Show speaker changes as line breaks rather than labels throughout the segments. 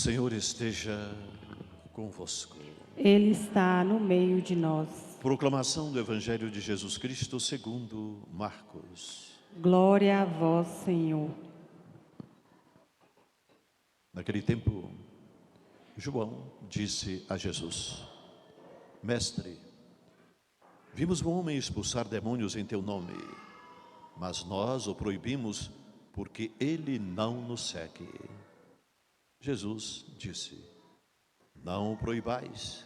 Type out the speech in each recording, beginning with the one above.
O Senhor esteja convosco.
Ele está no meio de nós.
Proclamação do Evangelho de Jesus Cristo segundo Marcos.
Glória a vós, Senhor.
Naquele tempo, João disse a Jesus: Mestre, vimos um homem expulsar demônios em teu nome, mas nós o proibimos porque ele não nos segue. Jesus disse: Não o proibais,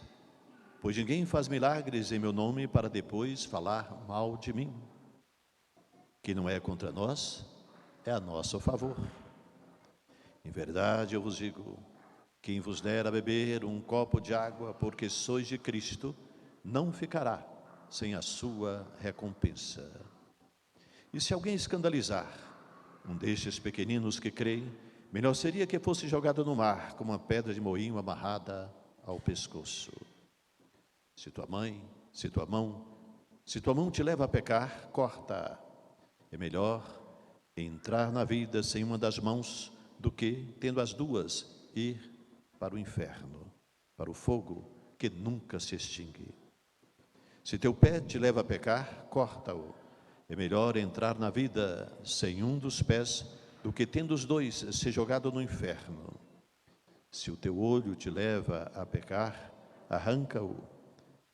pois ninguém faz milagres em meu nome para depois falar mal de mim. Que não é contra nós, é a nosso favor. Em verdade eu vos digo, quem vos der a beber um copo de água, porque sois de Cristo, não ficará sem a sua recompensa. E se alguém escandalizar um destes pequeninos que creem, melhor seria que fosse jogado no mar, como uma pedra de moinho amarrada ao pescoço. Se tua mão te leva a pecar, corta. É melhor entrar na vida sem uma das mãos do que, tendo as duas, ir para o inferno, para o fogo que nunca se extingue. Se teu pé te leva a pecar, corta-o. É melhor entrar na vida sem um dos pés do que, tendo os dois, ser jogado no inferno. Se o teu olho te leva a pecar, arranca-o.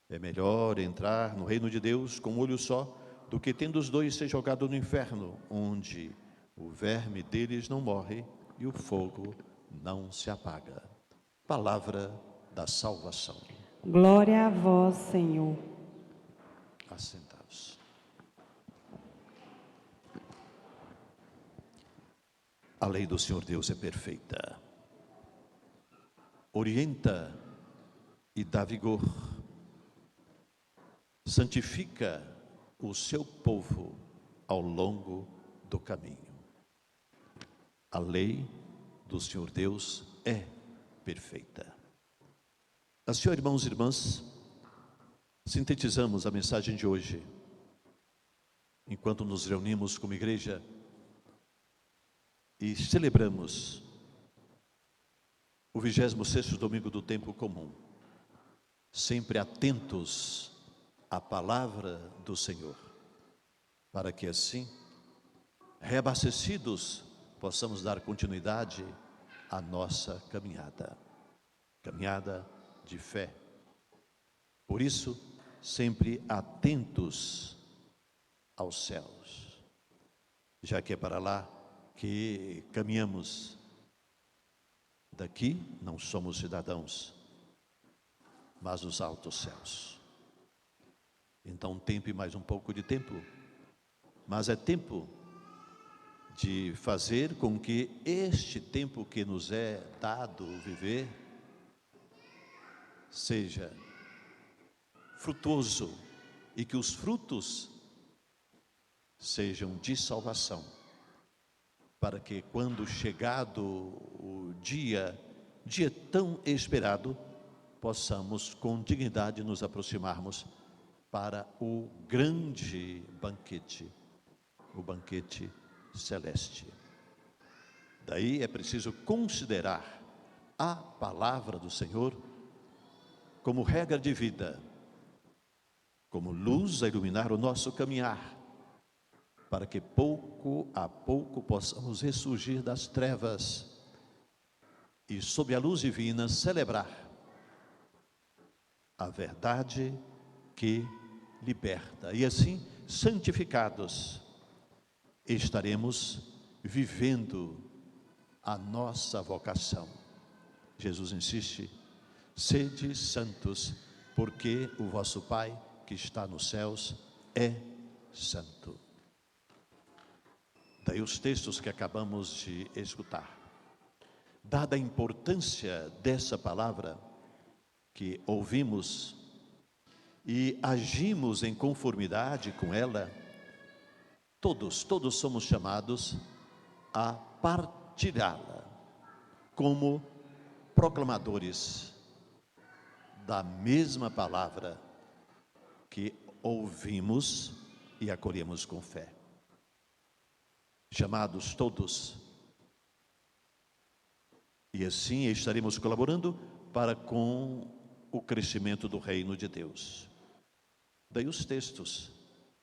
É melhor entrar no reino de Deus com um olho só do que, tendo os dois, ser jogado no inferno, onde o verme deles não morre e o fogo não se apaga. Palavra da salvação.
Glória a vós, Senhor.
Assentados. A lei do Senhor Deus é perfeita. Orienta e dá vigor. Santifica o seu povo ao longo do caminho. A lei do Senhor Deus é perfeita. Assim, irmãos e irmãs, sintetizamos a mensagem de hoje, enquanto nos reunimos como igreja e celebramos o 26º domingo do tempo comum, sempre atentos à palavra do Senhor, para que assim, reabastecidos, possamos dar continuidade à nossa caminhada de fé. Por isso, sempre atentos aos céus, já que é para lá que caminhamos. Daqui não somos cidadãos, mas os altos céus. Então, tempo e mais um pouco de tempo, mas é tempo de fazer com que este tempo que nos é dado viver seja frutuoso e que os frutos sejam de salvação, para que quando chegado o dia tão esperado, possamos com dignidade nos aproximarmos para o grande banquete, o banquete celeste. Daí é preciso considerar a palavra do Senhor como regra de vida, como luz a iluminar o nosso caminhar, para que pouco a pouco possamos ressurgir das trevas e, sob a luz divina, celebrar a verdade que liberta. E assim, santificados, estaremos vivendo a nossa vocação. Jesus insiste: sede santos, porque o vosso Pai que está nos céus é santo. Daí os textos que acabamos de escutar. Dada a importância dessa palavra que ouvimos e agimos em conformidade com ela, todos somos chamados a partilhá-la como proclamadores da mesma palavra que ouvimos e acolhemos com fé. Chamados todos E assim estaremos colaborando para com o crescimento do reino de Deus. Daí os textos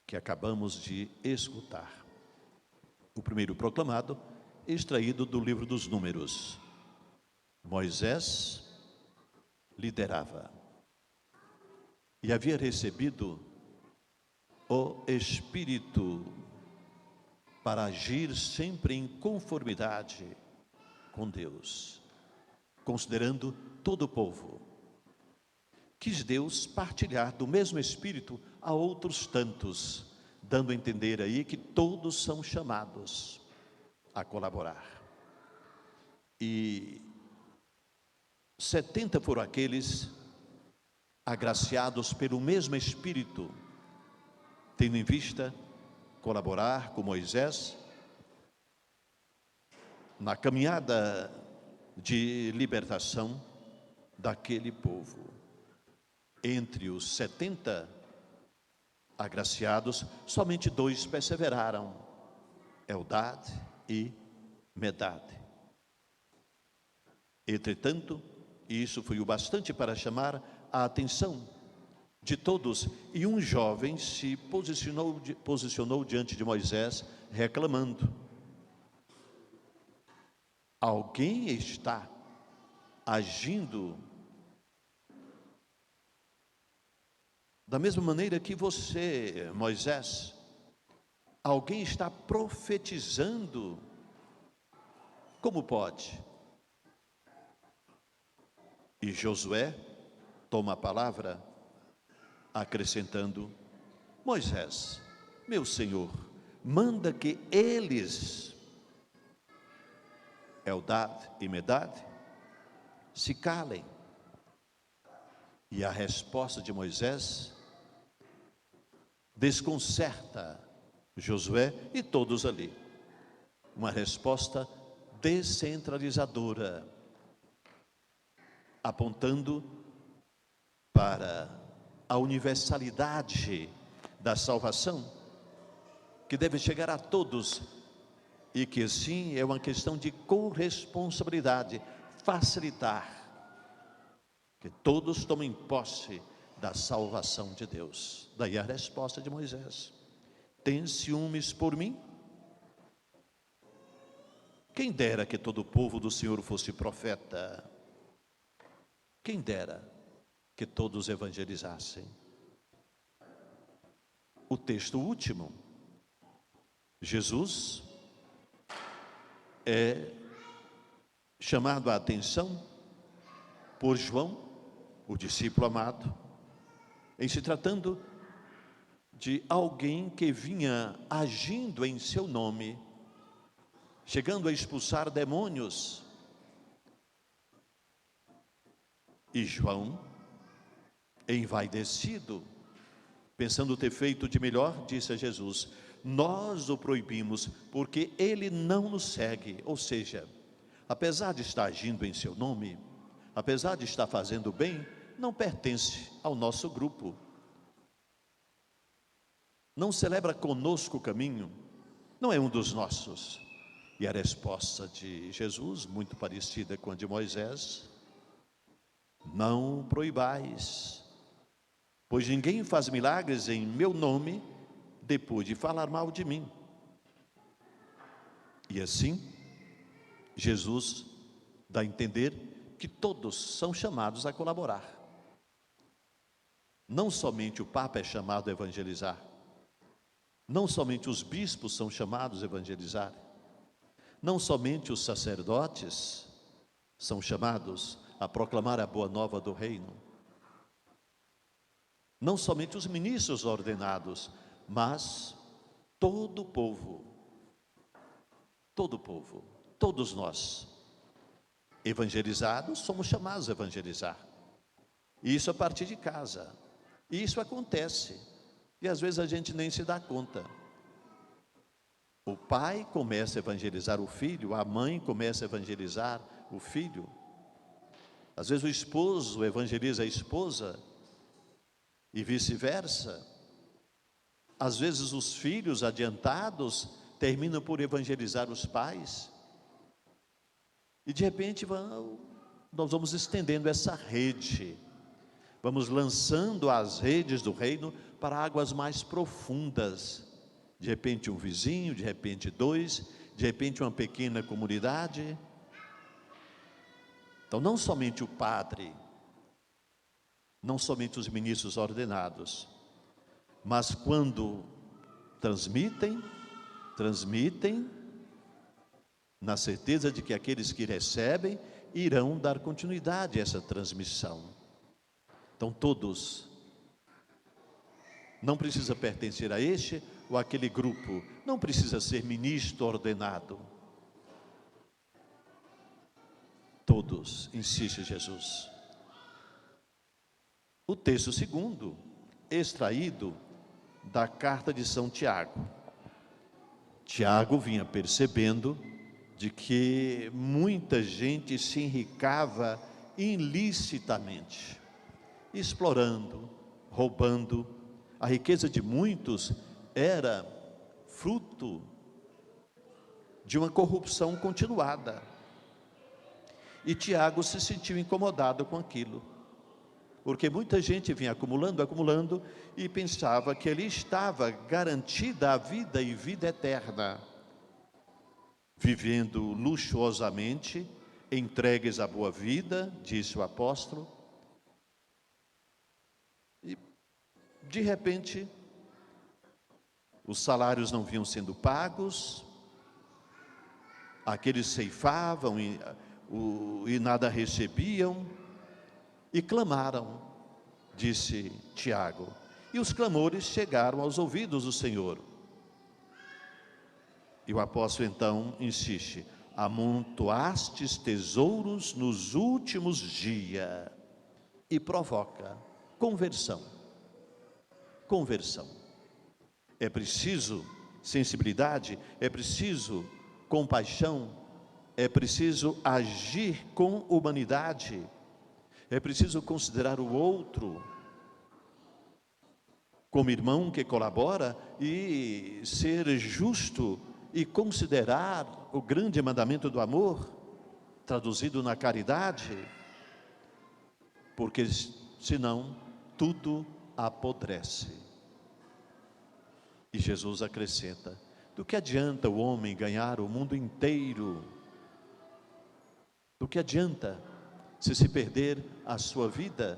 que acabamos de escutar. O primeiro proclamado, extraído do livro dos Números. Moisés liderava e havia recebido o Espírito para agir sempre em conformidade com Deus, considerando todo o povo. Quis Deus partilhar do mesmo Espírito a outros tantos, dando a entender aí que todos são chamados a colaborar. E 70 foram aqueles agraciados pelo mesmo Espírito, tendo em vista colaborar com Moisés na caminhada de libertação daquele povo. Entre os 70 agraciados, somente 2 perseveraram, Eldad e Medad. Entretanto, isso foi o bastante para chamar a atenção de todos, e um jovem se posicionou diante de Moisés, reclamando: alguém está agindo da mesma maneira que você, Moisés. Alguém está profetizando. Como pode? E Josué toma a palavra, acrescentando: Moisés, meu senhor, manda que eles, Eldad e Medad, se calem. E a resposta de Moisés desconcerta Josué e todos ali. Uma resposta descentralizadora, apontando para a universalidade da salvação, que deve chegar a todos, e que assim é uma questão de corresponsabilidade, facilitar que todos tomem posse da salvação de Deus. Daí a resposta de Moisés: tem ciúmes por mim? Quem dera que todo o povo do Senhor fosse profeta. Quem dera que todos evangelizassem. O texto último, Jesus é chamado a atenção por João, o discípulo amado, em se tratando de alguém que vinha agindo em seu nome, chegando a expulsar demônios. E João, envaidecido, pensando ter feito de melhor, disse a Jesus: nós o proibimos porque ele não nos segue. Ou seja, apesar de estar agindo em seu nome, apesar de estar fazendo bem, não pertence ao nosso grupo, não celebra conosco o caminho, não é um dos nossos. E a resposta de Jesus, muito parecida com a de Moisés: não proibais, pois ninguém faz milagres em meu nome depois de falar mal de mim. E assim, Jesus dá a entender que todos são chamados a colaborar. Não somente o Papa é chamado a evangelizar, não somente os bispos são chamados a evangelizar, não somente os sacerdotes são chamados a proclamar a boa nova do reino, não somente os ministros ordenados, mas todo o povo, todos nós, evangelizados, somos chamados a evangelizar. E isso a partir de casa. E isso acontece, e às vezes a gente nem se dá conta. O pai começa a evangelizar o filho, a mãe começa a evangelizar o filho. Às vezes o esposo evangeliza a esposa e vice-versa. Às vezes os filhos adiantados terminam por evangelizar os pais. E de repente nós vamos estendendo essa rede, vamos lançando as redes do reino para águas mais profundas. De repente um vizinho, de repente dois, de repente uma pequena comunidade. Então não somente o padre, não somente os ministros ordenados, mas quando transmitem na certeza de que aqueles que recebem irão dar continuidade a essa transmissão. Então todos, não precisa pertencer a este ou aquele grupo, não precisa ser ministro ordenado. Todos, insiste Jesus. O texto segundo, extraído da carta de São Tiago. Tiago vinha percebendo de que muita gente se enricava ilicitamente, explorando, roubando. A riqueza de muitos era fruto de uma corrupção continuada. E Tiago se sentiu incomodado com aquilo, porque muita gente vinha acumulando e pensava que ali estava garantida a vida e vida eterna, vivendo luxuosamente, entregues à boa vida, disse o apóstolo. E de repente os salários não vinham sendo pagos, aqueles ceifavam e nada recebiam, e clamaram, disse Tiago, e os clamores chegaram aos ouvidos do Senhor. E o apóstolo então insiste: amontoastes tesouros nos últimos dias, e provoca conversão. É preciso sensibilidade, é preciso compaixão, é preciso agir com humanidade, é preciso considerar o outro como irmão que colabora e ser justo e considerar o grande mandamento do amor, traduzido na caridade, porque senão tudo apodrece. E Jesus acrescenta: do que adianta o homem ganhar o mundo inteiro? Do que adianta se perder a sua vida?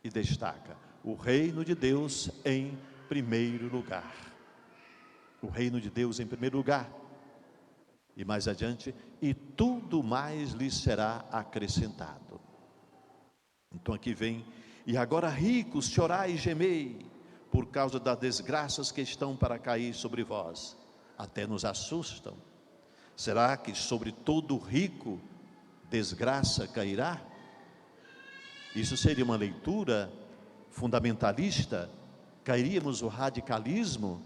E destaca: o reino de Deus em primeiro lugar. O reino de Deus em primeiro lugar. E mais adiante: e tudo mais lhe será acrescentado. Então aqui vem: e agora ricos, chorai e gemei, por causa das desgraças que estão para cair sobre vós. Até nos assustam. Será que sobre todo rico desgraça cairá? Isso seria uma leitura fundamentalista? Cairíamos no radicalismo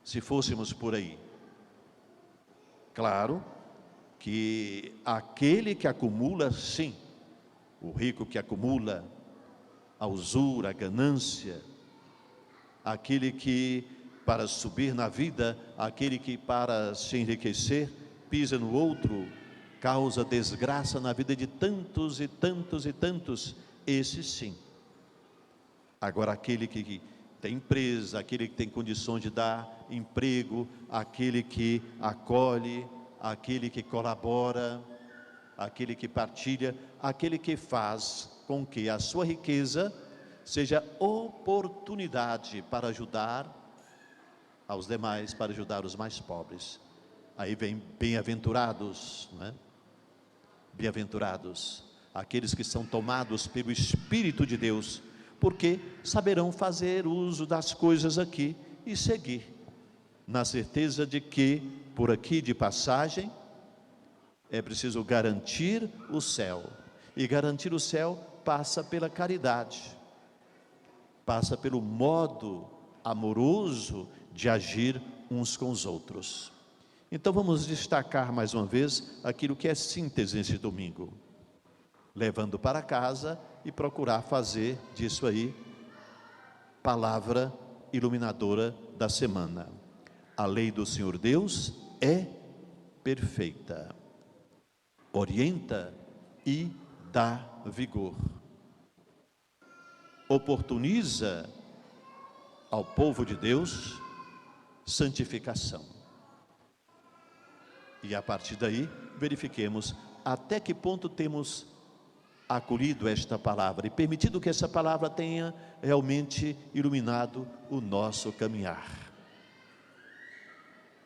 se fôssemos por aí? Claro que aquele que acumula, sim, o rico que acumula a usura, a ganância, aquele que para subir na vida, aquele que para se enriquecer pisa no outro, causa desgraça na vida de tantos e tantos e tantos, esse sim. Agora aquele que tem empresa, aquele que tem condições de dar emprego, aquele que acolhe, aquele que colabora, aquele que partilha, aquele que faz com que a sua riqueza seja oportunidade para ajudar aos demais, para ajudar os mais pobres. Aí vem bem-aventurados, não é? Bem-aventurados aqueles que são tomados pelo Espírito de Deus, porque saberão fazer uso das coisas aqui e seguir, na certeza de que por aqui de passagem é preciso garantir o céu, e garantir o céu passa pela caridade, passa pelo modo amoroso de agir uns com os outros. Então vamos destacar mais uma vez aquilo que é síntese nesse domingo, levando para casa e procurar fazer disso aí palavra iluminadora da semana. A lei do Senhor Deus é perfeita. orienta e dá vigor. Oportuniza ao povo de Deus santificação. E a partir daí, verifiquemos até que ponto temos acolhido esta palavra e permitido que essa palavra tenha realmente iluminado o nosso caminhar.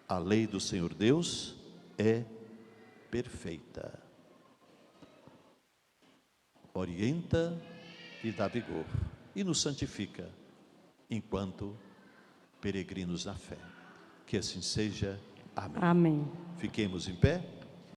A lei do Senhor Deus é perfeita. Orienta e dá vigor e nos santifica enquanto peregrinos na fé. Que assim seja. Amém.
Amém.
Fiquemos em pé.